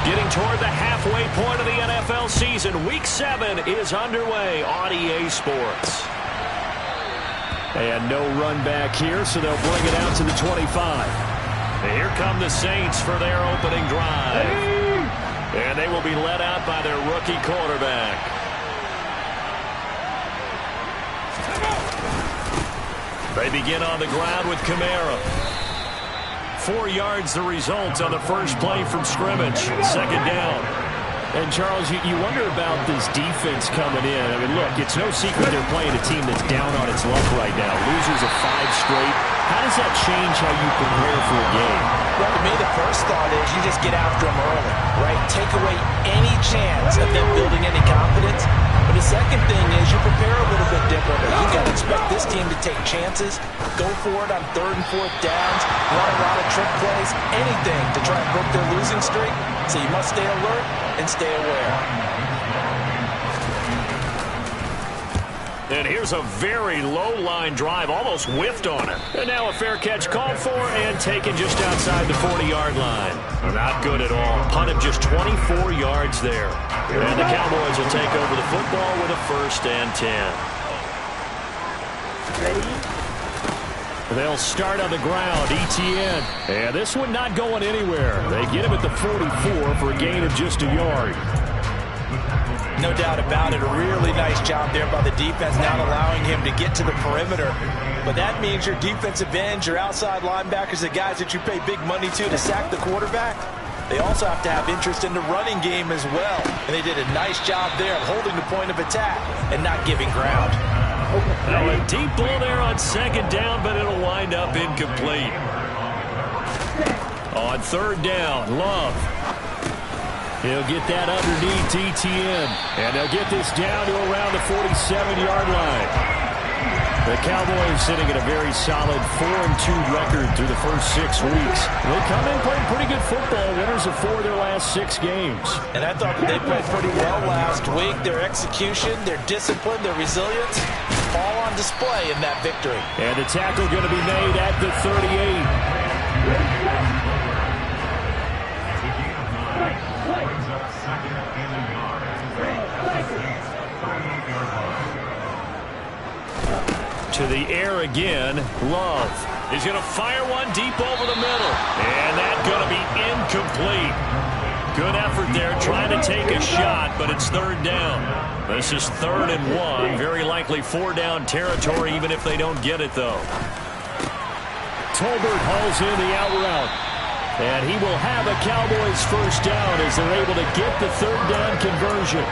Getting toward the halfway point of the NFL season. Week 7 is underway on EA Sports. And no run back here, so they'll bring it out to the 25. And here come the Saints for their opening drive. And they will be led out by their rookie quarterback. They begin on the ground with Kamara. 4 yards the result on the first play from scrimmage. Second down. And, Charles, you wonder about this defense coming in. I mean, look, it's no secret they're playing a team that's down on its luck right now. Losers of 5 straight. How does that change how you prepare for a game? Well, to me, the first thought is you just get after them early, right? Take away any chance of them building any confidence. But the second thing is you prepare a little bit differently. You got to expect this team to take chances, go for it on 3rd and 4th downs, run a lot of trick plays, anything to try and break their losing streak. So you must stay alert and stay aware. And here's a very low-line drive, almost whiffed on it. And now a fair catch called for and taken just outside the 40-yard line. Not good at all. Punt him just 24 yards there. And the Cowboys will take over the football with a 1st and 10. They'll start on the ground, ETN. And this one not going anywhere. They get him at the 44 for a gain of just a yard. No doubt about it. A really nice job there by the defense, not allowing him to get to the perimeter. But that means your defensive ends, your outside linebackers, the guys that you pay big money to sack the quarterback, they also have to have interest in the running game as well. And they did a nice job there of holding the point of attack and not giving ground. Now a deep ball there on 2nd down, but it'll wind up incomplete. On 3rd down, Love. He'll get that underneath ETN. And they'll get this down to around the 47-yard line. The Cowboys sitting at a very solid 4-2 record through the first 6 weeks. They come in playing pretty good football, winners of 4 of their last 6 games. And I thought that they played pretty well last week. Their execution, their discipline, their resilience, all on display in that victory. And the tackle going to be made at the 38. To the air again, Love. He's going to fire one deep over the middle. And that's going to be incomplete. Good effort there trying to take a shot, but it's 3rd down. This is 3rd and 1. Very likely 4-down territory, even if they don't get it, though. Tolbert hauls in the out route. And he will have a Cowboys 1st down as they're able to get the 3rd down conversion.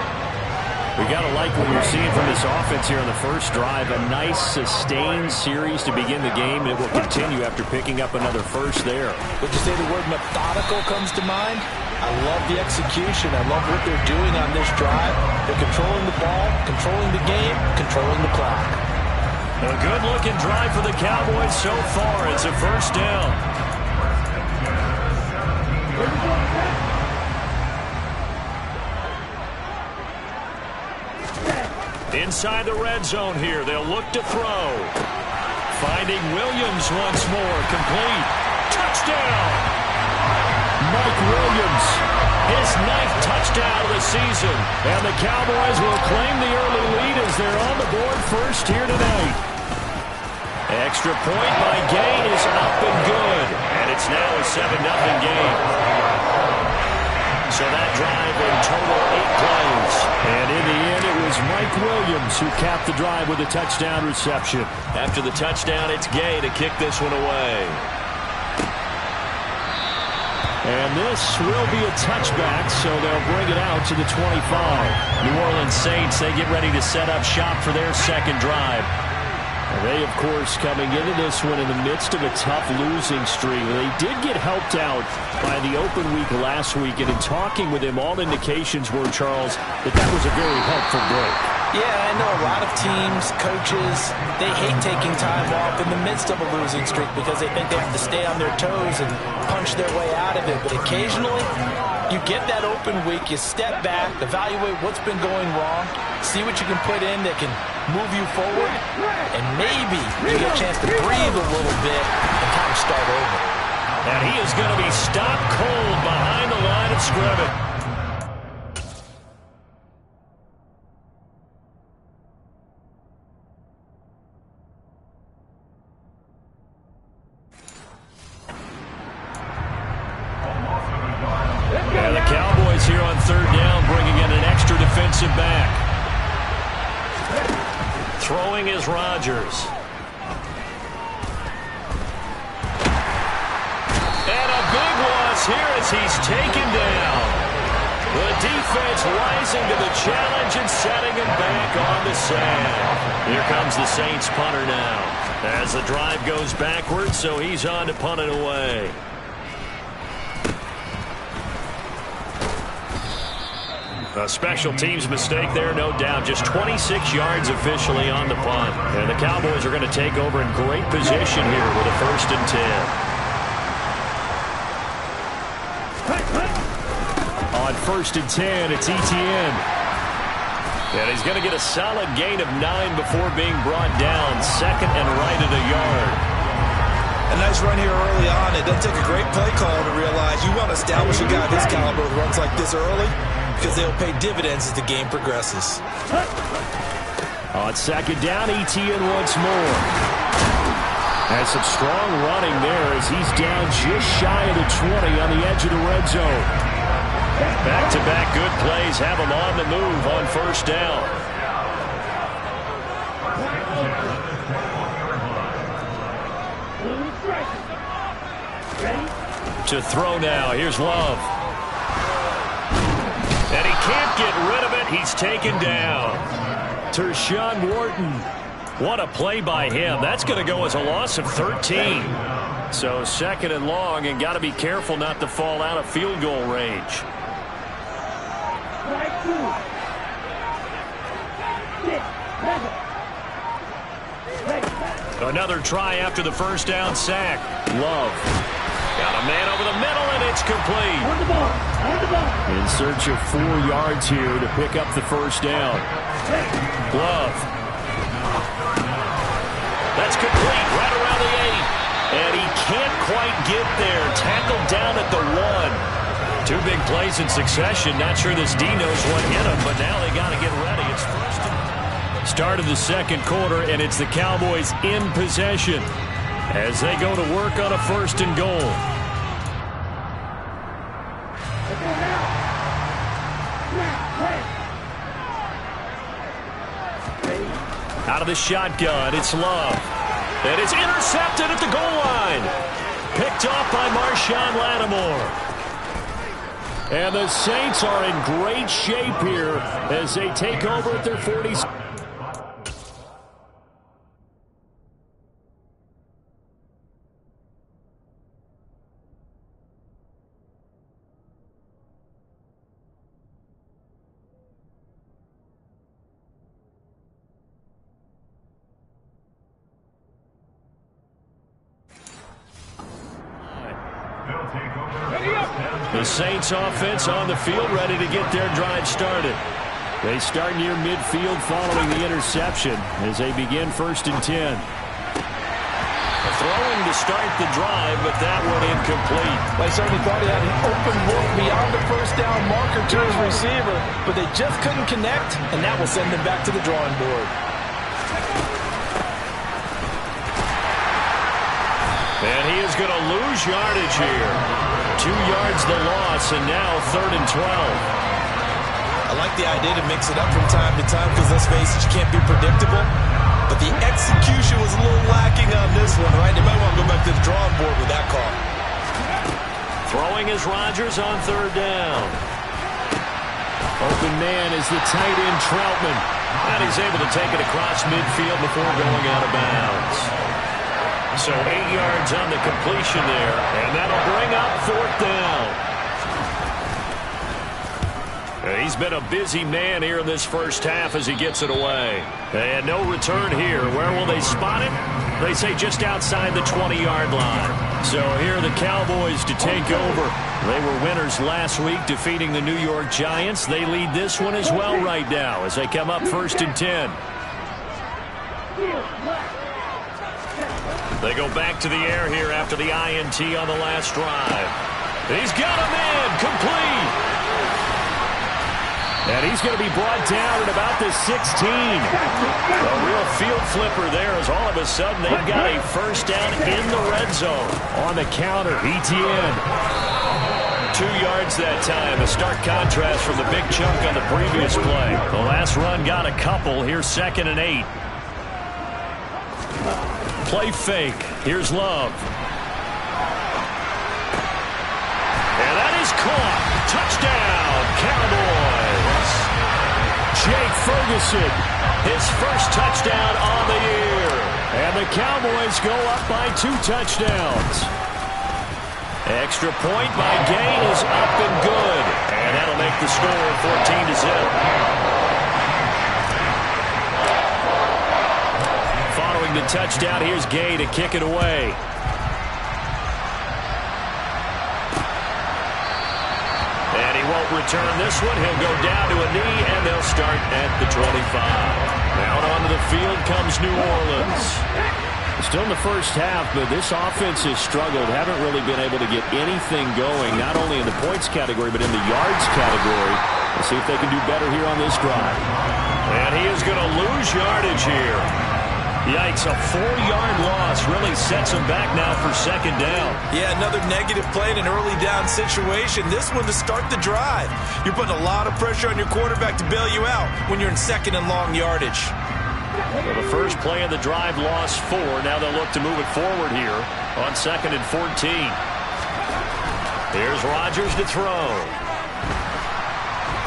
We got to like what we're seeing from this offense here on the first drive. A nice, sustained series to begin the game, and it will continue after picking up another 1st there. Would you say the word methodical comes to mind? I love the execution. I love what they're doing on this drive. They're controlling the ball, controlling the game, controlling the clock. A good-looking drive for the Cowboys so far. It's a 1st down. Inside the red zone here. They'll look to throw. Finding Williams once more. Complete. Touchdown! Mike Williams. His 9th touchdown of the season. And the Cowboys will claim the early lead as they're on the board first here tonight. Extra point by Gay is up and good. And it's now a 7-0 game. So that drive in total 8 plays. And in the end, it was Mike Williams who capped the drive with a touchdown reception. After the touchdown, it's Gay to kick this one away. And this will be a touchback, so they'll bring it out to the 25. New Orleans Saints, they get ready to set up shop for their 2nd drive. They, of course, coming into this one in the midst of a tough losing streak. They did get helped out by the open week last week, and in talking with him, all indications were, Charles, that was a very helpful break. Yeah, I know a lot of teams, coaches, they hate taking time off in the midst of a losing streak because they think they have to stay on their toes and punch their way out of it. But occasionally, you get that open week, you step back, evaluate what's been going wrong, see what you can put in that can move you forward, and maybe you get a chance to breathe a little bit and kind of start over. And he is going to be stopped cold behind the line of of scrimmage. And the Cowboys here on third down, bringing in an extra defensive back. Throwing is Rodgers. And a big loss here as he's taken down. The defense rising to the challenge and setting him back on the sand. Here comes the Saints punter now. As the drive goes backwards, so he's on to punt it away. A special teams mistake there, no doubt. Just 26 yards officially on the punt. And the Cowboys are going to take over in great position here with a 1st and 10. On 1st and 10, it's Etienne. And he's going to get a solid gain of 9 before being brought down. 2nd and right at a yard. A nice run here early on. It doesn't take a great play call to realize you want to establish a guy this caliber with runs like this early, because they'll pay dividends as the game progresses. On 2nd down, Etienne once more. Has some strong running there as he's down just shy of the 20 on the edge of the red zone. Back-to-back good plays have him on the move on 1st down. To throw now, here's Love. And he can't get rid of it. He's taken down. Tershawn Wharton. What a play by him. That's going to go as a loss of 13. So 2nd and long, and got to be careful not to fall out of field goal range. Another try after the 1st down sack. Love. Got a man over the middle, and it's complete. In search of 4 yards here to pick up the 1st down. Love. That's complete right around the 8. And he can't quite get there. Tackled down at the 1. 2 big plays in succession. Not sure this D knows what hit him, but now they got to get ready. It's 1st and... Start of the 2nd quarter, and it's the Cowboys in possession as they go to work on a 1st and goal. Out of the shotgun, it's Love. And it's intercepted at the goal line. Picked off by Marshawn Lattimore. And the Saints are in great shape here as they take over at their 40s. The Saints offense on the field, ready to get their drive started. They start near midfield following the interception as they begin 1st and 10. Throwing to start the drive, but that one incomplete. They certainly thought he had an open look beyond the 1st down marker to his receiver, but they just couldn't connect, and that will send them back to the drawing board. And he is going to lose yardage here. 2 yards the loss, and now 3rd and 12. I like the idea to mix it up from time to time because, let's face it, you can't be predictable. But the execution was a little lacking on this one, right? They might want to go back to the drawing board with that call. Throwing is Rodgers on 3rd down. Open man is the tight end Troutman. And he's able to take it across midfield before going out of bounds. So 8 yards on the completion there, and that'll bring up 4th down. And he's been a busy man here in this first half as he gets it away. And no return here. Where will they spot it? They say just outside the 20-yard line. So here are the Cowboys to take over. They were winners last week, defeating the New York Giants. They lead this one as well right now as they come up 1st and 10. They go back to the air here after the INT on the last drive. He's got a man complete. He's going to be brought down at about the 16. A real field flipper there as all of a sudden they've got a first down in the red zone. On the counter, ETN. 2 yards that time. A stark contrast from the big chunk on the previous play. The last run got a couple. Here's 2nd and 8. Play fake. Here's Love. And that is caught. Touchdown, Cowboys. Jake Ferguson, his first touchdown on the year. And the Cowboys go up by 2 touchdowns. Extra point by Gain is up and good. And that'll make the score 14-0. Following the touchdown, here's Gay to kick it away. And he won't return this one. He'll go down to a knee, and they'll start at the 25. Out onto the field comes New Orleans. Still in the first half, but this offense has struggled. Haven't really been able to get anything going, not only in the points category, but in the yards category. Let's see if they can do better here on this drive. And he is going to lose yardage here. Yikes, a 4-yard loss really sets him back now for 2nd down. Yeah, another negative play in an early down situation. This one to start the drive. You're putting a lot of pressure on your quarterback to bail you out when you're in 2nd and long yardage. Well, the first play of the drive lost 4. Now they'll look to move it forward here on 2nd and 14. Here's Rodgers to throw.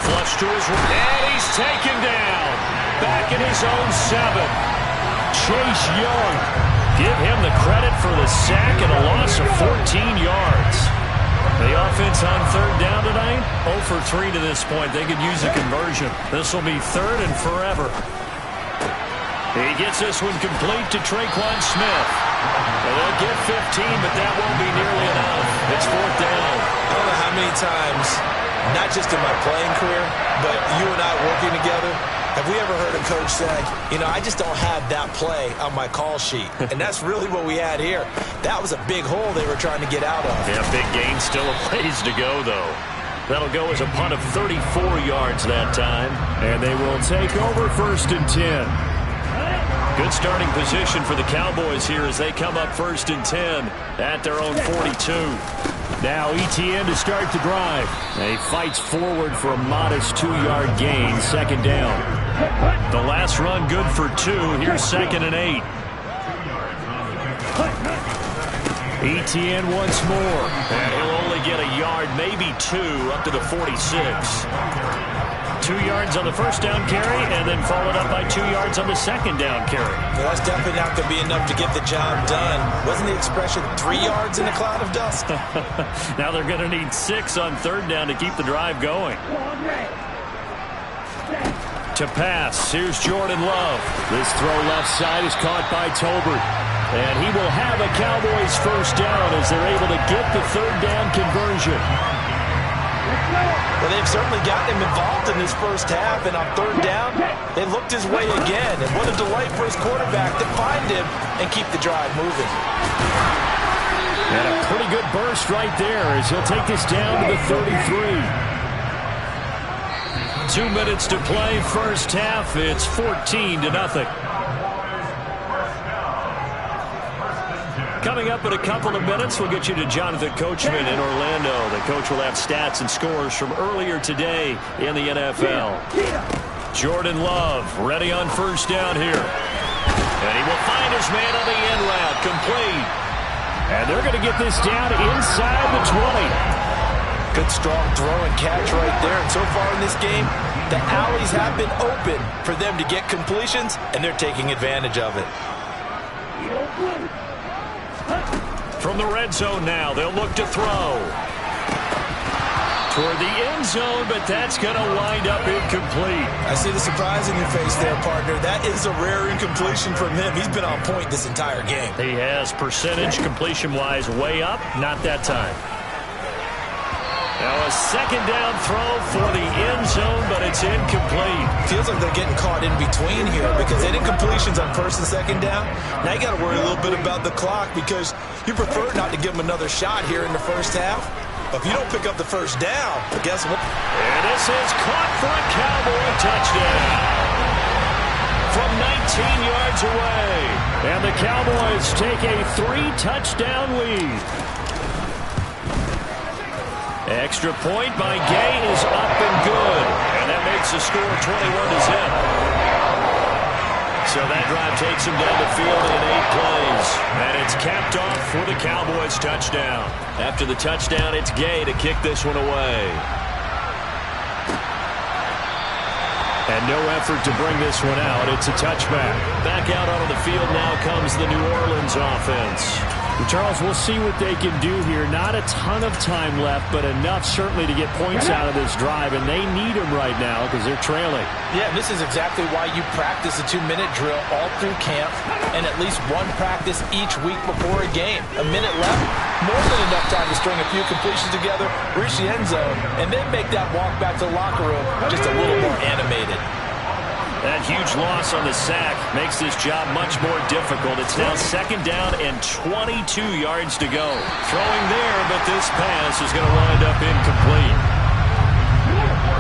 Flush to his right. And he's taken down. Back in his own 7. Chase Young. Give him the credit for the sack and a loss of 14 yards. The offense on 3rd down tonight, 0 for 3 to this point. They could use a conversion. This will be 3rd and forever. He gets this one complete to Traquan Smith. And they'll get 15, but that won't be nearly enough. It's 4th down. I don't know how many times, not just in my playing career, but you and I working together, have we ever heard a coach say, you know, I just don't have that play on my call sheet. And that's really what we had here. That was a big hole they were trying to get out of. Yeah, big gain, still a ways to go, though. That'll go as a punt of 34 yards that time. And they will take over 1st and 10. Good starting position for the Cowboys here as they come up 1st and 10 at their own 42. Now ETN to start the drive. He fights forward for a modest 2-yard gain, 2nd down. The last run good for 2. Here's 2nd and 8. ETN once more. And he'll only get a yard, maybe 2, up to the 46. 2 yards on the first down carry, and then followed up by 2 yards on the 2nd down carry. Well, that's definitely not going to be enough to get the job done. Wasn't the expression 3 yards in a cloud of dust? Now they're going to need 6 on 3rd down to keep the drive going. To pass, here's Jordan Love. This throw left side is caught by Tolbert. And he will have a Cowboys first down as they're able to get the 3rd down conversion. Well, they've certainly gotten him involved in this first half, and on 3rd down, they looked his way again. And what a delight for his quarterback to find him and keep the drive moving. And a pretty good burst right there as he'll take this down to the 33. 2 minutes to play, first half. It's 14-0. Coming up in a couple of minutes, we'll get you to Jonathan Coachman in Orlando. The coach will have stats and scores from earlier today in the NFL. Jordan Love ready on first down here. And he will find his man on the end route, complete. And they're going to get this down inside the 20. Good strong throw and catch right there. And so far in this game, the alleys have been open for them to get completions, and they're taking advantage of it. From the red zone now, they'll look to throw. Toward the end zone, but that's going to wind up incomplete. I see the surprise in your face there, partner. That is a rare incompletion from him. He's been on point this entire game. He has percentage completion-wise way up, not that time. Now a 2nd down throw for the end zone, but it's incomplete. Feels like they're getting caught in between here because they did completions on 1st and 2nd down. Now you got to worry a little bit about the clock because you prefer not to give them another shot here in the first half. If you don't pick up the first down, guess what? And this is caught for a Cowboy touchdown from 19 yards away. And the Cowboys take a 3-touchdown lead. Extra point by Gay is up and good. And that makes the score 21-0. So that drive takes him down the field in 8 plays. And it's capped off for the Cowboys touchdown. After the touchdown, it's Gay to kick this one away. And no effort to bring this one out. It's a touchback. Back out onto the field now comes the New Orleans offense. Charles, we'll see what they can do here. Not a ton of time left, but enough certainly to get points out of this drive, and they need them right now because they're trailing. Yeah, this is exactly why you practice a 2-minute drill all through camp and at least one practice each week before a game. A minute left, more than enough time to string a few completions together, reach the end zone, and then make that walk back to the locker room just a little more animated. That huge loss on the sack makes this job much more difficult. It's now 2nd down and 22 yards to go. Throwing there, but this pass is going to wind up incomplete.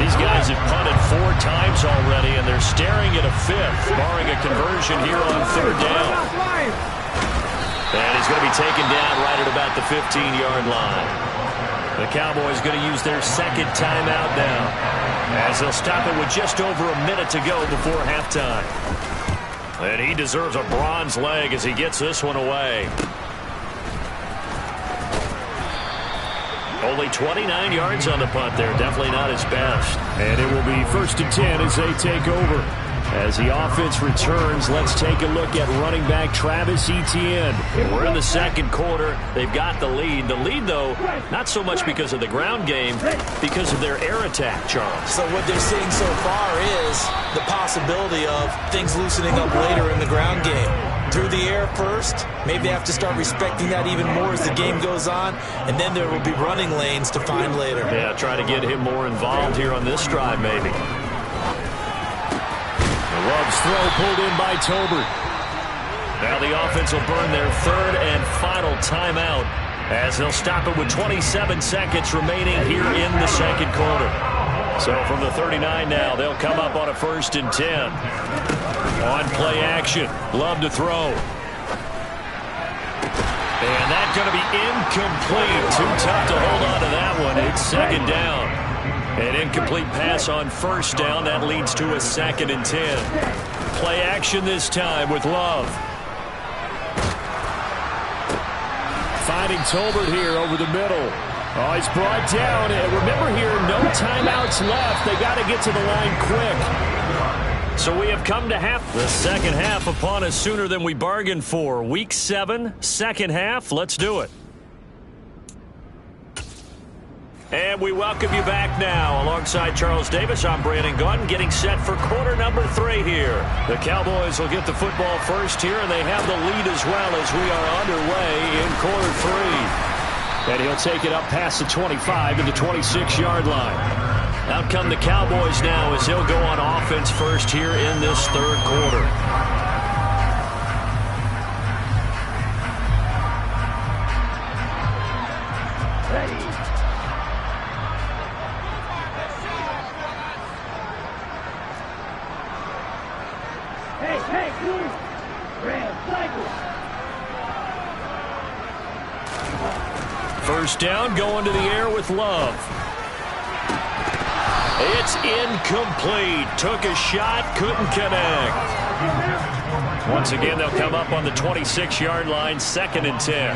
These guys have punted 4 times already, and they're staring at a 5th, barring a conversion here on 3rd down. And he's going to be taken down right at about the 15-yard line. The Cowboys going to use their 2nd timeout now, as they'll stop it with just over a minute to go before halftime. And he deserves a bronze leg as he gets this one away. Only 29 yards on the punt there. Definitely not his best. And it will be 1st and 10 as they take over. As the offense returns, let's take a look at running back Travis Etienne. We're in the 2nd quarter. They've got the lead. The lead, though, not so much because of the ground game, because of their air attack, Charles. So what they're seeing so far is the possibility of things loosening up later in the ground game. Through the air first, maybe they have to start respecting that even more as the game goes on, and then there will be running lanes to find later. Yeah, try to get him more involved here on this drive, maybe. Love's throw pulled in by Tolbert. Now the offense will burn their 3rd and final timeout as they'll stop it with 27 seconds remaining here in the 2nd quarter. So from the 39 now, they'll come up on a 1st and 10. On play action, Love to throw. And that's going to be incomplete. Too tough to hold on to that one. It's 2nd down. An incomplete pass on 1st down. That leads to a 2nd and 10. Play action this time with Love. Finding Tolbert here over the middle. Oh, he's brought down. And remember here, no timeouts left. They got to get to the line quick. So we have come to the 2nd half upon us sooner than we bargained for. Week 7, 2nd half. Let's do it. And we welcome you back now. Alongside Charles Davis, I'm Brandon Gaudin, getting set for quarter number 3 here. The Cowboys will get the football first here, and they have the lead as well as we are underway in quarter 3. And he'll take it up past the 25 to the 26-yard line. Out come the Cowboys now as he'll go on offense first here in this 3rd quarter. First down, going to the air with Love. It's incomplete. Took a shot, couldn't connect. Once again, they'll come up on the 26-yard line, 2nd and 10.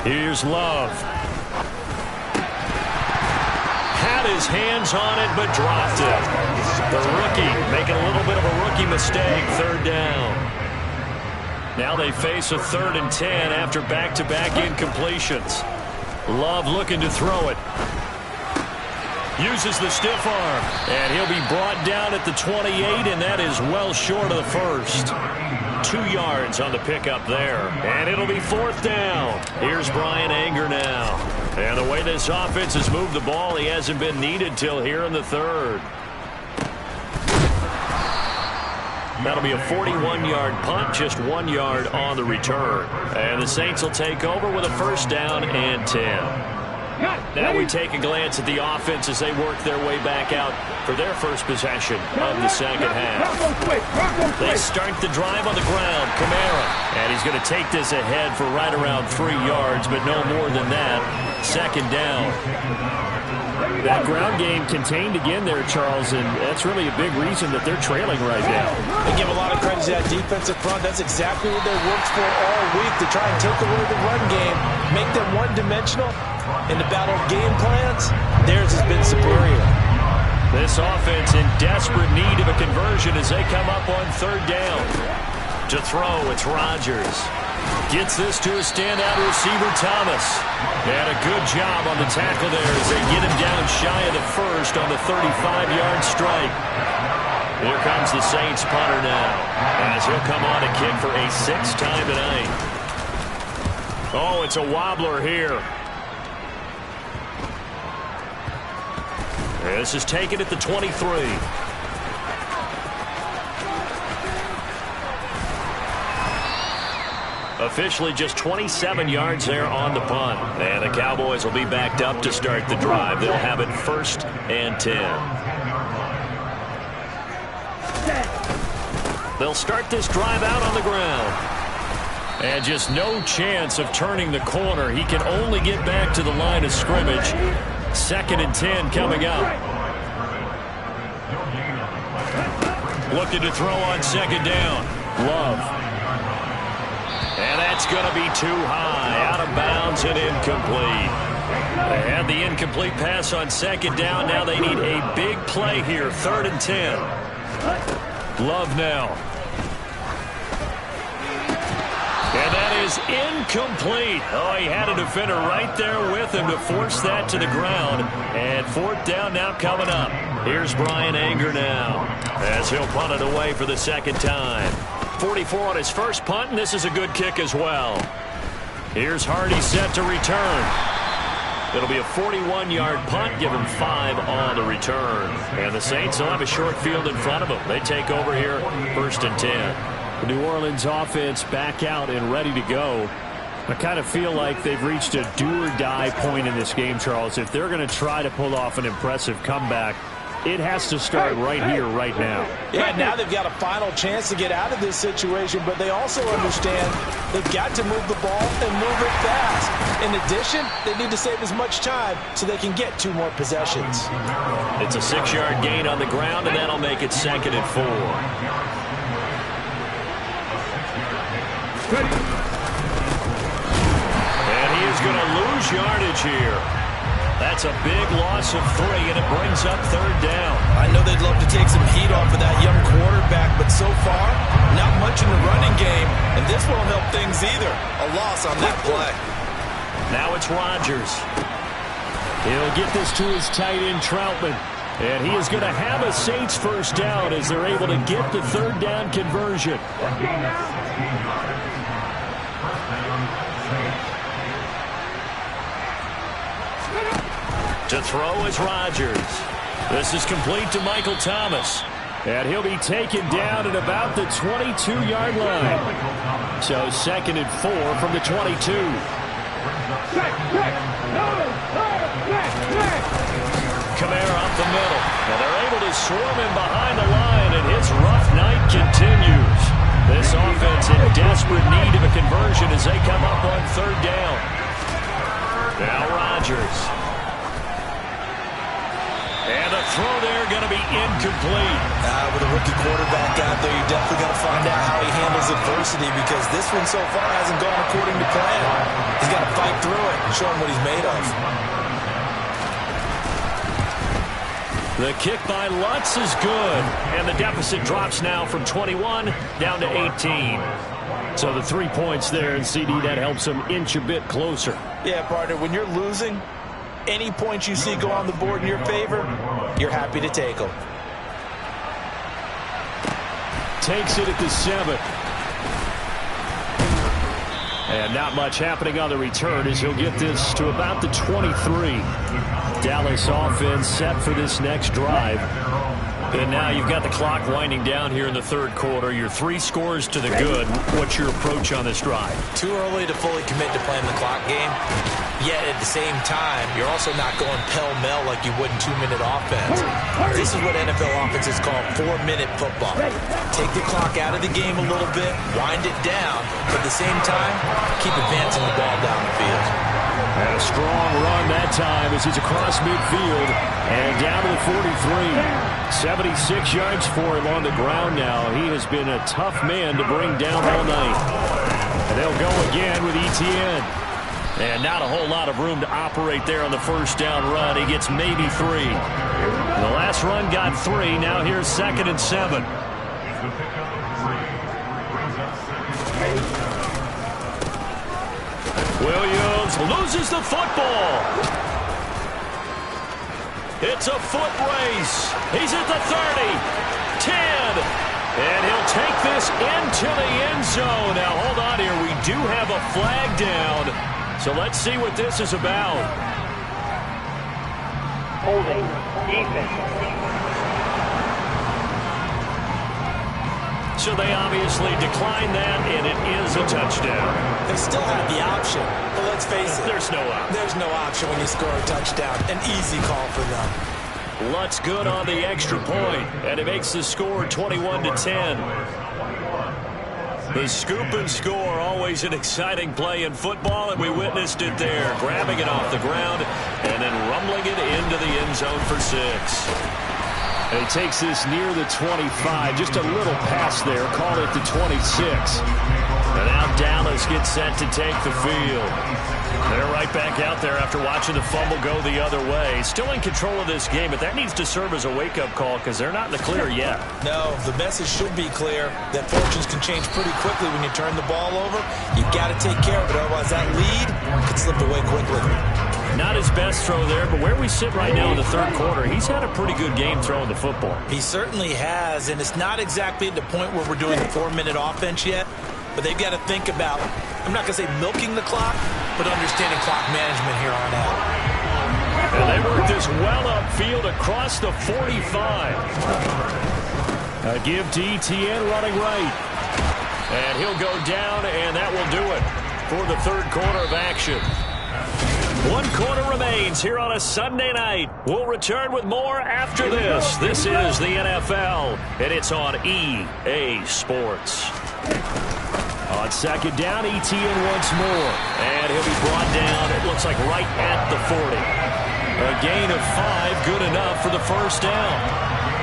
Here's Love. Had his hands on it, but dropped it. The rookie making a little bit of a rookie mistake, 3rd down. Now they face a 3rd and 10 after back-to-back incompletions. Love looking to throw it. Uses the stiff arm, and he'll be brought down at the 28, and that is well short of the first. 2 yards on the pickup there, and it'll be 4th down. Here's Brian Anger now. And the way this offense has moved the ball, he hasn't been needed till here in the 3rd. That'll be a 41-yard punt, just 1 yard on the return. And the Saints will take over with a first down and 10. Now we take a glance at the offense as they work their way back out for their first possession of the second half. They start the drive on the ground. Kamara. And he's going to take this ahead for right around 3 yards, but no more than that. Second down. That ground game contained again there, Charles, and that's really a big reason that they're trailing right now. They give a lot of credit to that defensive front. That's exactly what they worked for all week, to try and take away the run game, make them one-dimensional. In the battle of game plans, theirs has been superior. This offense in desperate need of a conversion as they come up on third down. To throw, it's Rodgers. Gets this to a standout receiver, Thomas. And a good job on the tackle there as they get him down shy of the first on the 35-yard strike. Here comes the Saints punter now, as he'll come on to kick for a 6th time tonight. Oh, it's a wobbler here. This is taken at the 23. Officially just 27 yards there on the punt. And the Cowboys will be backed up to start the drive. They'll have it 1st and 10. They'll start this drive out on the ground. And just no chance of turning the corner. He can only get back to the line of scrimmage. 2nd and 10 coming up. Looking to throw on 2nd down. Love. And that's going to be too high. Out of bounds and incomplete. They had the incomplete pass on 2nd down. Now they need a big play here. 3rd and 10. Love now. And that is incomplete. Oh, he had a defender right there with him to force that to the ground. And 4th down now coming up. Here's Brian Anger now, as he'll punt it away for the 2nd time. 44 on his first punt, and this is a good kick as well. Here's Hardy set to return. It'll be a 41-yard punt, give him 5 on the return. And the Saints will have a short field in front of them. They take over here, 1st and 10. The New Orleans offense back out and ready to go. I kind of feel like they've reached a do-or-die point in this game, Charles. If they're going to try to pull off an impressive comeback, it has to start right here, right now. Yeah, now they've got a final chance to get out of this situation, but they also understand they've got to move the ball and move it fast. In addition, they need to save as much time so they can get 2 more possessions. It's a 6-yard gain on the ground, and that'll make it 2nd and 4. And he is going to lose yardage here. That's a big loss of 3, and it brings up 3rd down. I know they'd love to take some heat off of that young quarterback, but so far, not much in the running game, and this won't help things either. A loss on that play. Now it's Rodgers. He'll get this to his tight end, Troutman. And he is going to have a Saints first down as they're able to get the 3rd down conversion. To throw is Rodgers. This is complete to Michael Thomas. And he'll be taken down at about the 22-yard line. So 2nd and 4 from the 22. Kamara up the middle. And they're able to swarm him behind the line, and his rough night continues. This offense in desperate need of a conversion as they come up on 3rd down. Now Rodgers. And the throw there going to be incomplete. With a rookie quarterback out there, you're definitely going to find out how he handles adversity, because this one so far hasn't gone according to plan. He's got to fight through it and show him what he's made of. The kick by Lutz is good. And the deficit drops now from 21 down to 18. So the 3 points there, and CD, that helps them inch a bit closer. Yeah, partner, when you're losing, any points you see go on the board in your favor, you're happy to take them. Takes it at the 7. And not much happening on the return as he'll get this to about the 23. Dallas offense set for this next drive. And now you've got the clock winding down here in the third quarter. You're 3 scores to the good. What's your approach on this drive? Too early to fully commit to playing the clock game. Yet at the same time, you're also not going pell-mell like you would in 2-minute offense. This is what NFL offenses call 4-minute football. Take the clock out of the game a little bit, wind it down, but at the same time, keep advancing the ball down the field. And a strong run that time as he's across midfield and down to the 43. 76 yards for him on the ground now. He has been a tough man to bring down all night. And they'll go again with Etienne. And not a whole lot of room to operate there on the first down run. He gets maybe 3. The last run got 3. Now here's 2nd and 7. Williams loses the football. It's a foot race. He's at the 30, 10, and he'll take this into the end zone. Now, hold on here. We do have a flag down, so let's see what this is about. Holding, defense. So they obviously declined that, and it is a touchdown. They still have the option, but let's face it. There's no option. There's no option when you score a touchdown. An easy call for them. Lutz good on the extra point, and it makes the score 21-10. The scoop and score, always an exciting play in football, and we witnessed it there. Grabbing it off the ground and then rumbling it into the end zone for 6. And he takes this near the 25. Just a little pass there. Call it the 26. And now Dallas gets set to take the field. They're right back out there after watching the fumble go the other way. Still in control of this game, but that needs to serve as a wake-up call because they're not in the clear yet. No, the message should be clear that fortunes can change pretty quickly when you turn the ball over. You've got to take care of it, otherwise that lead could slip away quickly. Not his best throw there, but where we sit right now in the third quarter, he's had a pretty good game throwing the football. He certainly has, and it's not exactly at the point where we're doing the 4-minute offense yet, but they've got to think about, I'm not going to say milking the clock, but understanding clock management here on out. And they work this well upfield across the 45. A give to Etienne running right. And he'll go down, and that will do it for the third quarter of action. 1 quarter remains here on a Sunday night. We'll return with more after this. This is the NFL, and it's on EA Sports. On second down, Etienne once more. And he'll be brought down, it looks like right at the 40. A gain of 5, good enough for the first down.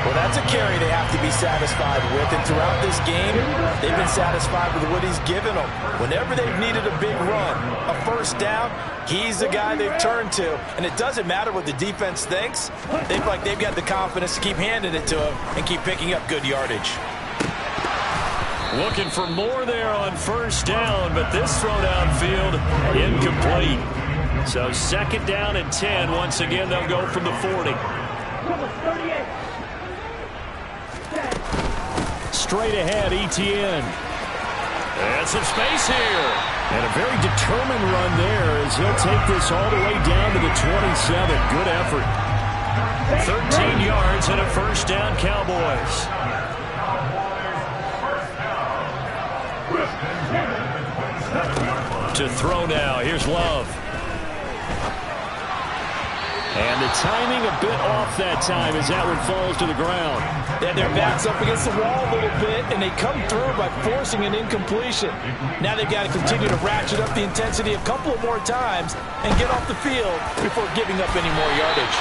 Well, that's a carry they have to be satisfied with. And throughout this game, they've been satisfied with what he's given them. Whenever they've needed a big run, a first down, he's the guy they've turned to. And it doesn't matter what the defense thinks. They feel like they've got the confidence to keep handing it to him and keep picking up good yardage. Looking for more there on first down, but this throw downfield incomplete. So second down and 10. Once again, they'll go from the 40. Straight ahead, Etienne. And some space here. And a very determined run there as he'll take this all the way down to the 27. Good effort. 13 yards and a first down, Cowboys. To throw now. Here's Love. And the timing a bit off that time as that one falls to the ground. And their backs up against the wall a little bit, and they come through by forcing an incompletion. Now they've got to continue to ratchet up the intensity a couple of more times and get off the field before giving up any more yardage.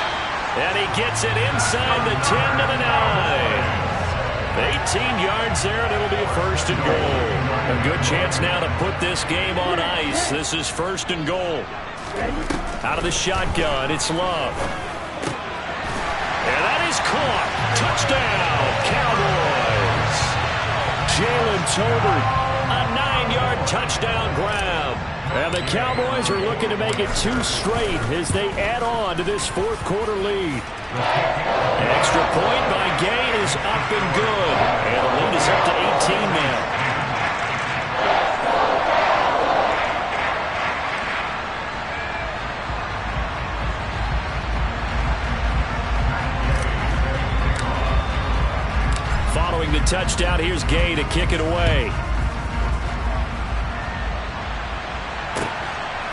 And he gets it inside the 10 to the 9. 18 yards there, and it'll be a first and goal. A good chance now to put this game on ice. This is first and goal. Out of the shotgun, it's Love. And that is caught. Touchdown, Cowboys. Jalen Tolbert, a 9-yard touchdown grab. And the Cowboys are looking to make it 2 straight as they add on to this fourth quarter lead. Extra point by Gay is up and good. And the lead is up to 18 now. a touchdown. Here's Gay to kick it away.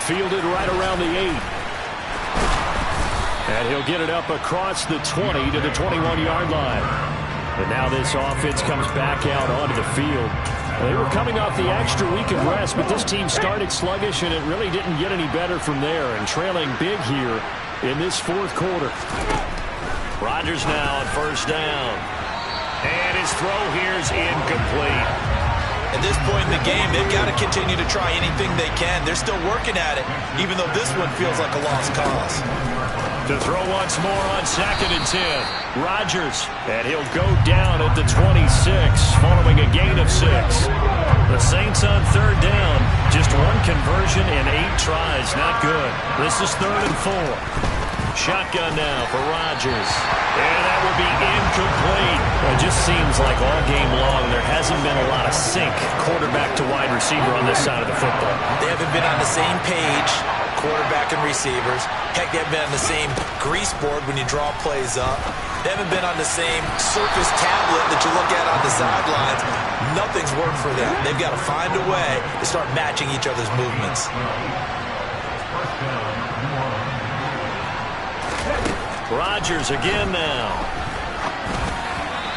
Fielded right around the 8. And he'll get it up across the 20 to the 21-yard line. And now this offense comes back out onto the field. They were coming off the extra week of rest, but this team started sluggish, and it really didn't get any better from there. And trailing big here in this fourth quarter. Rodgers now on first down. And his throw here is incomplete. At this point in the game, they've got to continue to try anything they can. They're still working at it, even though this one feels like a lost cause. To throw once more on 2nd and 10. Rodgers, and he'll go down at the 26 following a gain of 6. The Saints on 3rd down. Just one conversion in 8 tries. Not good. This is 3rd and 4. Shotgun now for Rodgers. And that will be incomplete. It just seems like all game long there hasn't been a lot of sync quarterback to wide receiver on this side of the football. They haven't been on the same page, quarterback and receivers. Heck, they haven't been on the same grease board when you draw plays up. They haven't been on the same surface tablet that you look at on the sidelines. Nothing's worked for them. They've got to find a way to start matching each other's movements. Rodgers again now.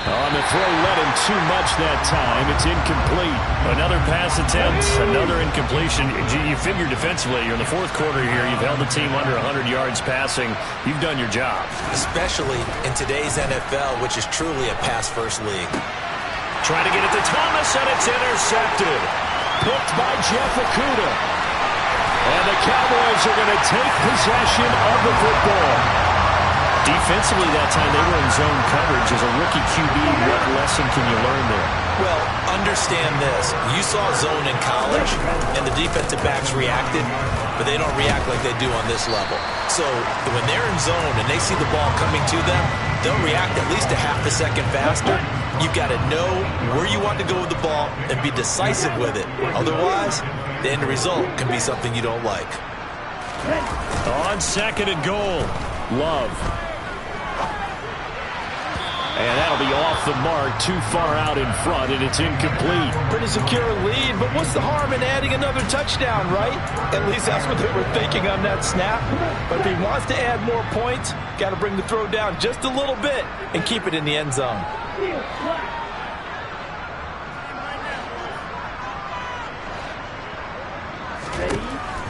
On the throw, led him too much that time. It's incomplete. Another pass attempt, another incompletion. You figure defensively, you're in the fourth quarter here. You've held the team under 100 yards passing. You've done your job. Especially in today's NFL, which is truly a pass-first league. Trying to get it to Thomas, and it's intercepted. Picked by Jeff Okuda. And the Cowboys are going to take possession of the football. Defensively that time, they were in zone coverage. As a rookie QB, what lesson can you learn there? Well, understand this. You saw zone in college, and the defensive backs reacted, but they don't react like they do on this level. So when they're in zone and they see the ball coming to them, they'll react at least a half a second faster. You've got to know where you want to go with the ball and be decisive with it. Otherwise, the end result can be something you don't like. On 2nd and goal, Love. And that'll be off the mark, too far out in front, and it's incomplete. Pretty secure lead, but what's the harm in adding another touchdown, right? At least that's what they were thinking on that snap. But if he wants to add more points, got to bring the throw down just a little bit and keep it in the end zone.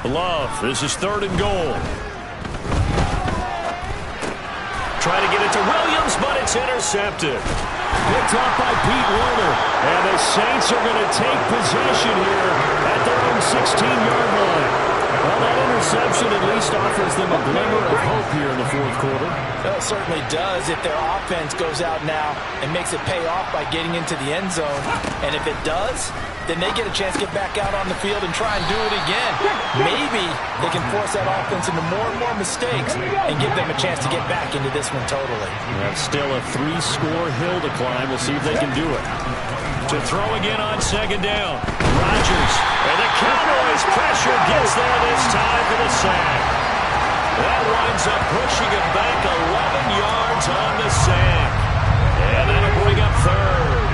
Love, this is 3rd and goal. Trying to get it to Williams, but it's intercepted. Picked up by Pete Werner. And the Saints are going to take possession here at their own 16-yard line. Well, that interception at least offers them a glimmer of hope here in the fourth quarter. Well, it certainly does if their offense goes out now and makes it pay off by getting into the end zone. And if it does, then they get a chance to get back out on the field and try and do it again. Maybe they can force that offense into more and more mistakes and give them a chance to get back into this one totally. Still a 3-score hill to climb. We'll see if they can do it. To throw again on 2nd down. Rodgers. And the Cowboys pressure gets there this time for the sack. That winds up pushing it back 11 yards on the sack. And that'll bring up 3rd.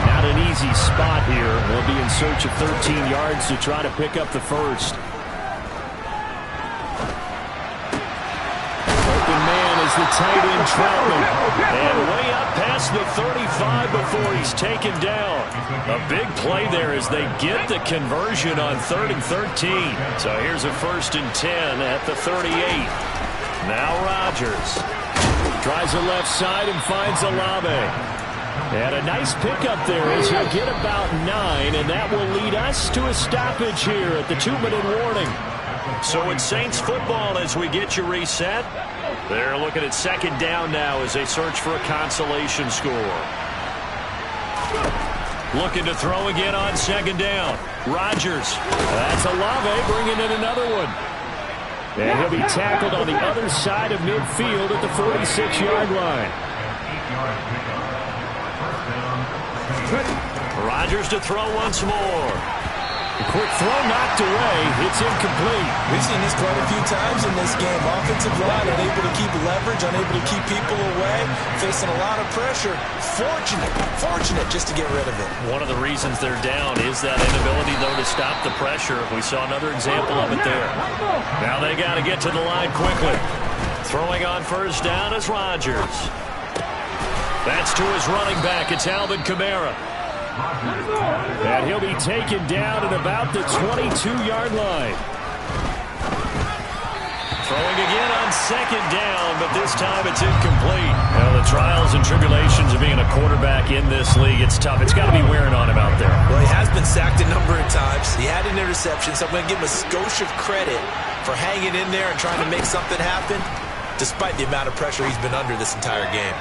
Not an easy spot here. They'll be in search of 13 yards to try to pick up the first. Open man is the tight end Troutman. And way up past the 35 before he's taken down. A big play there as they get the conversion on 3rd and 13. So here's a 1st and 10 at the 38. Now Rodgers. Tries the left side and finds Olave. And a nice pickup there as he'll get about 9, and that will lead us to a stoppage here at the 2-minute warning. So it's Saints football as we get you reset. They're looking at 2nd down now as they search for a consolation score. Looking to throw again on 2nd down. Rodgers. That's Olave bringing in another one. And he'll be tackled on the other side of midfield at the 46-yard line. Rodgers to throw once more. Quick throw knocked away. It's incomplete. We've seen this quite a few times in this game. Offensive line unable to keep leverage, unable to keep people away, facing a lot of pressure. Fortunate just to get rid of it. One of the reasons they're down is that inability, though, to stop the pressure. We saw another example of it there. Now they got to get to the line quickly. Throwing on first down is Rodgers. That's to his running back. It's Alvin Kamara. And he'll be taken down at about the 22-yard line. Throwing again on second down, but this time it's incomplete. Well, the trials and tribulations of being a quarterback in this league, it's tough. It's got to be wearing on him out there. Well, he has been sacked a number of times. He had an interception, so I'm going to give him a skosh of credit for hanging in there and trying to make something happen, despite the amount of pressure he's been under this entire game.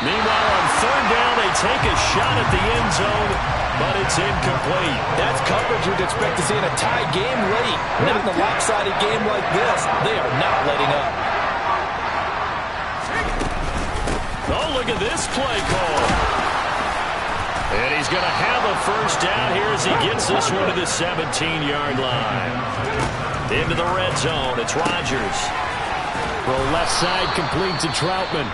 Meanwhile, on third down, they take a shot at the end zone, but it's incomplete. That's coverage you'd expect to see in a tie game late. Not in a lopsided game like this. They are not letting up. Oh, look at this play call. And he's going to have a first down here as he gets this one to the 17-yard line. Into the red zone, it's Rodgers. Throw left side complete to Troutman.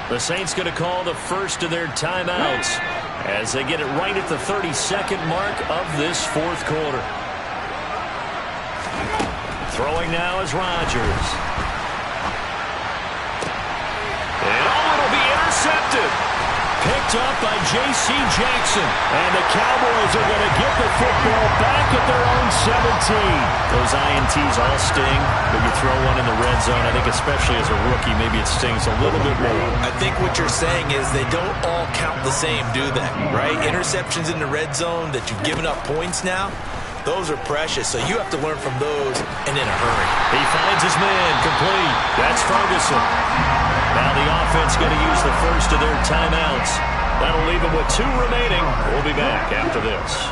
The Saints going to call the first of their timeouts as they get it right at the 32nd mark of this fourth quarter. Throwing now is Rodgers. And it'll be intercepted. Picked up by J.C. Jackson. And the Cowboys are going to get the football back at their own 17. Those INTs all sting, but you throw one in the red zone, I think especially as a rookie, maybe it stings a little bit more. I think what you're saying is they don't all count the same, do they? Right? Interceptions in the red zone that you've given up points now, those are precious, so you have to learn from those and in a hurry. He finds his man, complete. That's Ferguson. Now the offense going to use the first of their timeouts. That'll leave them with 2 remaining. We'll be back after this.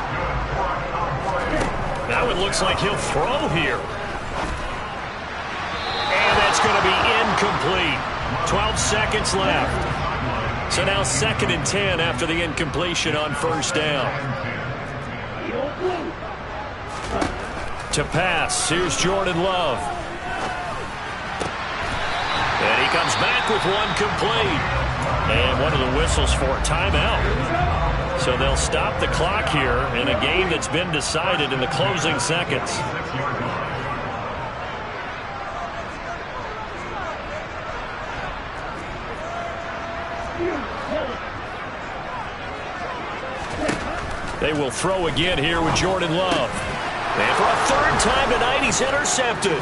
Now it looks like he'll throw here. And that's going to be incomplete. 12 seconds left. So now 2nd and 10 after the incompletion on first down. To pass, here's Jordan Love. And he comes back with one complete. And one of the whistles for a timeout. So they'll stop the clock here in a game that's been decided in the closing seconds. They will throw again here with Jordan Love. And for a third time tonight, he's intercepted.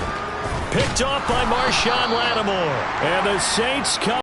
Picked off by Marshawn Lattimore. And the Saints come.